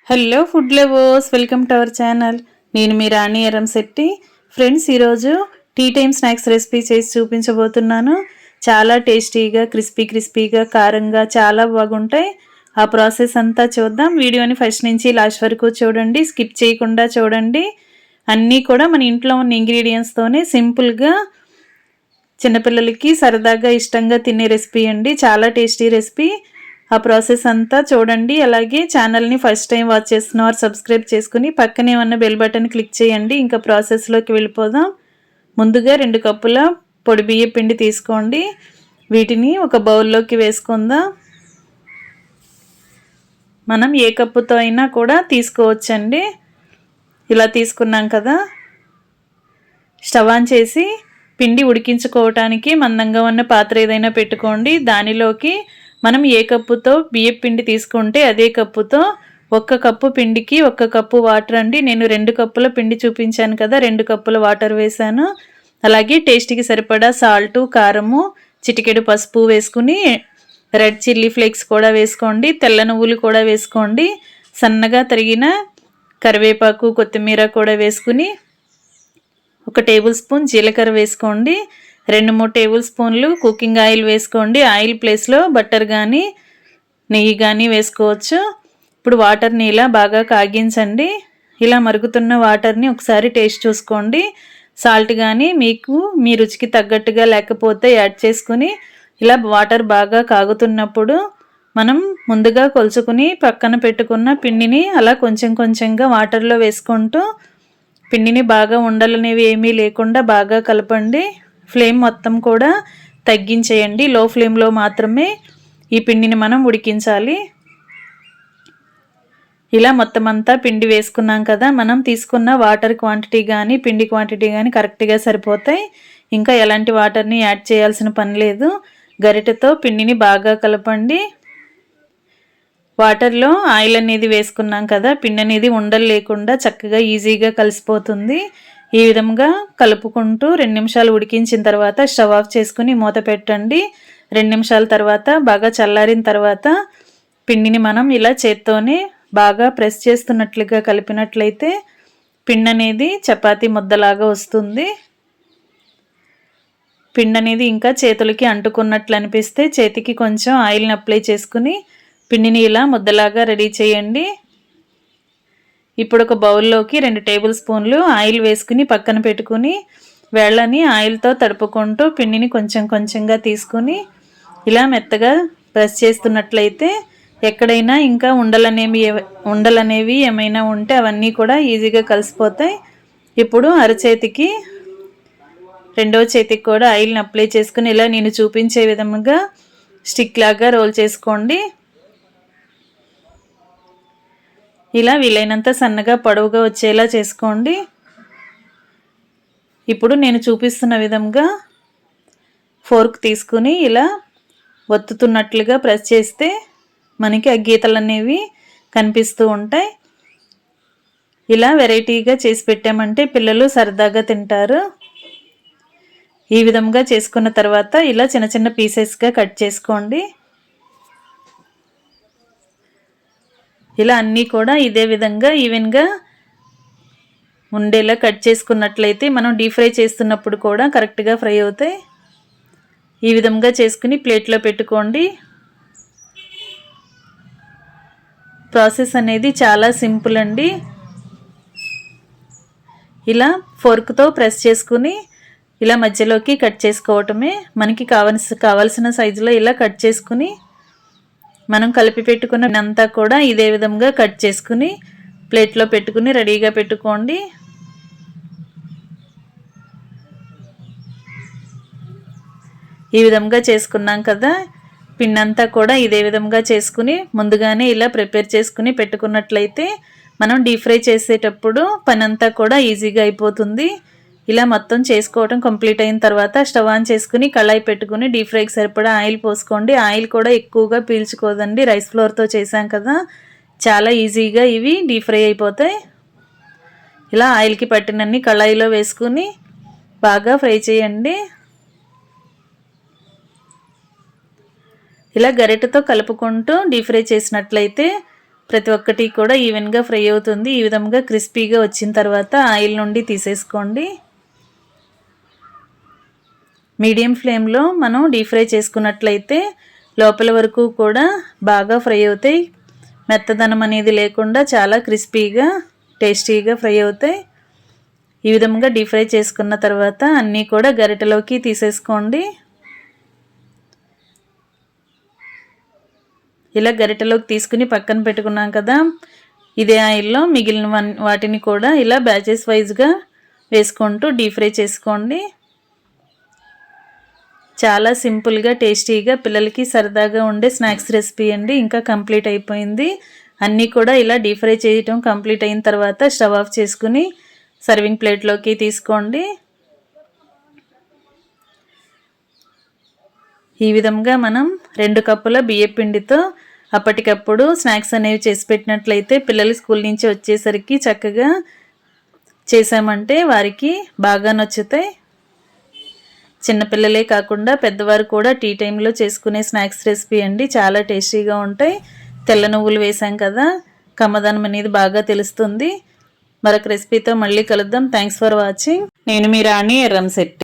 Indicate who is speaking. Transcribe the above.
Speaker 1: Hello food lovers, welcome to our channel. నేను మీ రాణి Eramsetti. Friends, ఈరోజు tea time snacks recipe చేసి చూపించబోతున్నాను. చాలా టేస్టీగా, క్రిస్పీగా, కారంగా చాలా బాగుంటాయి. ఆ ప్రాసెస్ అంతా చూద్దాం. వీడియోని ఫస్ట్ నుంచి లాస్ట్ వరకు చూడండి, స్కిప్ చేయకుండా చూడండి. అన్నీ కూడా మన ఇంట్లో ఉన్న ఇంగ్రీడియంట్స్తోనే సింపుల్గా చిన్నపిల్లలకి సరదాగా ఇష్టంగా తినే రెసిపీ అండి. చాలా టేస్టీ రెసిపీ. ఆ ప్రాసెస్ అంతా చూడండి. అలాగే ఛానల్ని ఫస్ట్ టైం వాచ్ చేస్తున్నవారు సబ్స్క్రైబ్ చేసుకుని పక్కనే ఉన్న బెల్ బటన్ క్లిక్ చేయండి. ఇంకా ప్రాసెస్లోకి వెళ్ళిపోదాం. ముందుగా 2 కప్పుల పొడి బియ్య పిండి తీసుకోండి. వీటిని ఒక బౌల్లోకి వేసుకుందాం. మనం ఏ కప్పుతో అయినా కూడా తీసుకోవచ్చండి. ఇలా తీసుకున్నాం కదా, స్టవ్ ఆన్ చేసి పిండి ఉడికించుకోవటానికి మందంగా ఉన్న పాత్ర ఏదైనా పెట్టుకోండి. దానిలోకి మనం ఏ కప్పుతో బియ్యం పిండి తీసుకుంటే అదే కప్పుతో 1 కప్పు పిండికి 1 కప్పు వాటర్ అండి. నేను 2 కప్పుల పిండి చూపించాను కదా, 2 కప్పుల వాటర్ వేసాను. అలాగే టేస్ట్కి సరిపడా సాల్టు, కారము, చిటికెడు పసుపు వేసుకుని రెడ్ చిల్లీ ఫ్లేక్స్ కూడా వేసుకోండి. తెల్ల నువ్వులు కూడా వేసుకోండి. సన్నగా తరిగిన కరివేపాకు, కొత్తిమీర కూడా వేసుకుని 1 టేబుల్ స్పూన్ జీలకర్ర వేసుకోండి. 2-3 టేబుల్ స్పూన్లు కుకింగ్ ఆయిల్ వేసుకోండి. ఆయిల్ ప్లేస్లో బటర్ కానీ నెయ్యి కానీ వేసుకోవచ్చు. ఇప్పుడు వాటర్ని ఇలా బాగా కాగించండి. ఇలా మరుగుతున్న వాటర్ని ఒకసారి టేస్ట్ చూసుకోండి. సాల్ట్ కానీ మీకు మీ రుచికి తగ్గట్టుగా లేకపోతే యాడ్ చేసుకుని, ఇలా వాటర్ బాగా కాగుతున్నప్పుడు మనం ముందుగా కొలుచుకుని పక్కన పెట్టుకున్న పిండిని అలా కొంచెం కొంచెంగా వాటర్లో వేసుకుంటూ పిండిని బాగా ఉండలనేవి ఏమీ లేకుండా బాగా కలపండి. ఫ్లేమ్ మొత్తం కూడా తగ్గించేయండి. లో ఫ్లేమ్లో మాత్రమే ఈ పిండిని మనం ఉడికించాలి. ఇలా మొత్తం అంతా పిండి వేసుకున్నాం కదా, మనం తీసుకున్న వాటర్ క్వాంటిటీ కానీ పిండి క్వాంటిటీ కానీ కరెక్ట్గా సరిపోతాయి. ఇంకా ఎలాంటి వాటర్ని యాడ్ చేయాల్సిన పని లేదు. గరిటెతో పిండిని బాగా కలపండి. వాటర్లో ఆయిల్ అనేది వేసుకున్నాం కదా, పిండి అనేది ఉండలు లేకుండా చక్కగా ఈజీగా కలిసిపోతుంది. ఈ విధంగా కలుపుకుంటూ 2 నిమిషాలు ఉడికించిన తర్వాత స్టవ్ ఆఫ్ చేసుకుని మూత పెట్టండి. 2 నిమిషాల తర్వాత బాగా చల్లారిన తర్వాత పిండిని మనం ఇలా చేత్తోనే బాగా ప్రెస్ చేస్తున్నట్లుగా కలిపినట్లయితే పిండి అనేది చపాతీ ముద్దలాగా వస్తుంది. పిండి అనేది ఇంకా చేతులకి అంటుకున్నట్లు అనిపిస్తే చేతికి కొంచెం ఆయిల్ని అప్లై చేసుకుని పిండిని ఇలా ముద్దలాగా రెడీ చేయండి. ఇప్పుడు ఒక బౌల్లోకి 2 టేబుల్ స్పూన్లు ఆయిల్ వేసుకుని పక్కన పెట్టుకుని వేళ్ళని ఆయిల్తో తడుపుకుంటూ పిండిని కొంచెం కొంచెంగా తీసుకుని ఇలా మెత్తగా ప్రెస్ చేస్తున్నట్లయితే ఎక్కడైనా ఇంకా ఉండలనేవి ఏమైనా ఉంటే అవన్నీ కూడా ఈజీగా కలిసిపోతాయి. ఇప్పుడు అరచేతికి, రెండవ చేతికి కూడా ఆయిల్ని అప్లై చేసుకుని ఇలా నేను చూపించే విధంగా స్టిక్ లాగా రోల్ చేసుకోండి. ఇలా వీలైనంత సన్నగా పొడవుగా వచ్చేలా చేసుకోండి. ఇప్పుడు నేను చూపిస్తున్న విధంగా ఫోర్క్ తీసుకుని ఇలా ఒత్తుతున్నట్లుగా ప్రెస్ చేస్తే మనకి ఆ గీతలు అనేవి కనిపిస్తూ ఉంటాయి. ఇలా వెరైటీగా చేసి పెట్టామంటే పిల్లలు సరదాగా తింటారు. ఈ విధంగా చేసుకున్న తర్వాత ఇలా చిన్న చిన్న పీసెస్గా కట్ చేసుకోండి. ఇలా అన్నీ కూడా ఇదే విధంగా ఈవెన్గా ఉండేలా కట్ చేసుకున్నట్లయితే మనం డీప్ ఫ్రై చేస్తున్నప్పుడు కూడా కరెక్ట్గా ఫ్రై అవుతాయి. ఈ విధంగా చేసుకుని ప్లేట్లో పెట్టుకోండి. ప్రాసెస్ అనేది చాలా సింపుల్ అండి. ఇలా ఫోర్క్తో ప్రెస్ చేసుకుని ఇలా మధ్యలోకి కట్ చేసుకోవటమే. మనకి కావలసిన సైజులో ఇలా కట్ చేసుకుని మనం కలిపి పెట్టుకున్నంతా కూడా ఇదే విధంగా కట్ చేసుకుని ప్లేట్లో పెట్టుకుని రెడీగా పెట్టుకోండి. ఈ విధంగా చేసుకున్నాం కదా, పిండి అంతా కూడా ఇదే విధంగా చేసుకుని ముందుగానే ఇలా ప్రిపేర్ చేసుకుని పెట్టుకున్నట్లయితే మనం డీప్ ఫ్రై చేసేటప్పుడు పని అంతా కూడా ఈజీగా అయిపోతుంది. ఇలా మొత్తం చేసుకోవడం కంప్లీట్ అయిన తర్వాత స్టవ్ ఆన్ చేసుకుని కళాయి పెట్టుకుని డీప్ ఫ్రైకి సరిపడా ఆయిల్ పోసుకోండి. ఆయిల్ కూడా ఎక్కువగా పీల్చుకోదండి. రైస్ ఫ్లోర్తో చేసాం కదా, చాలా ఈజీగా ఇవి డీప్ ఫ్రై అయిపోతాయి. ఇలా ఆయిల్కి పట్టినన్ని కళాయిలో వేసుకుని బాగా ఫ్రై చేయండి. ఇలా గరిటెతో కలుపుకుంటూ డీప్ ఫ్రై చేసినట్లయితే ప్రతి ఒక్కటి కూడా ఈవెన్గా ఫ్రై అవుతుంది. ఈ విధంగా క్రిస్పీగా వచ్చిన తర్వాత ఆయిల్ నుండి తీసేసుకోండి. మీడియం ఫ్లేమ్లో మనం డీప్ ఫ్రై చేసుకున్నట్లయితే లోపల వరకు కూడా బాగా ఫ్రై అవుతాయి. మెత్తదనం అనేది లేకుండా చాలా క్రిస్పీగా టేస్టీగా ఫ్రై అవుతాయి. ఈ విధంగా డీప్ ఫ్రై చేసుకున్న తర్వాత అన్నీ కూడా గరిటెలోకి తీసేసుకోండి. ఇలా గరిటెలోకి తీసుకుని పక్కన పెట్టుకున్నాం కదా, ఇదే ఆయిల్లో మిగిలిన వాటిని కూడా ఇలా బ్యాచెస్ వైజ్గా వేసుకుంటూ డీప్ ఫ్రై చేసుకోండి. చాలా సింపుల్గా టేస్టీగా పిల్లలకి సరదాగా ఉండే స్నాక్స్ రెసిపీ అండి. ఇంకా కంప్లీట్ అయిపోయింది. అన్నీ కూడా ఇలా డీప్ ఫ్రై చేయటం కంప్లీట్ అయిన తర్వాత స్టవ్ ఆఫ్ చేసుకుని సర్వింగ్ ప్లేట్లోకి తీసుకోండి. ఈ విధంగా మనం 2 కప్పుల బియ్యపిండితో అప్పటికప్పుడు స్నాక్స్ అనేవి చేసి పెట్టినట్లయితే పిల్లలు స్కూల్ నుంచి వచ్చేసరికి చక్కగా చేసామంటే వారికి బాగా నచ్చుతాయి. చిన్నపిల్లలే కాకుండా పెద్దవారు కూడా టీ టైంలో చేసుకునే స్నాక్స్ రెసిపీ అండి. చాలా టేస్టీగా ఉంటాయి. తెల్ల నువ్వులు వేసాం కదా, కమ్మదనం అనేది బాగా తెలుస్తుంది. మరొక రెసిపీతో మళ్ళీ కలుద్దాం. Thanks for watching. నేను మీ రాణి ఎర్రంశెట్టి.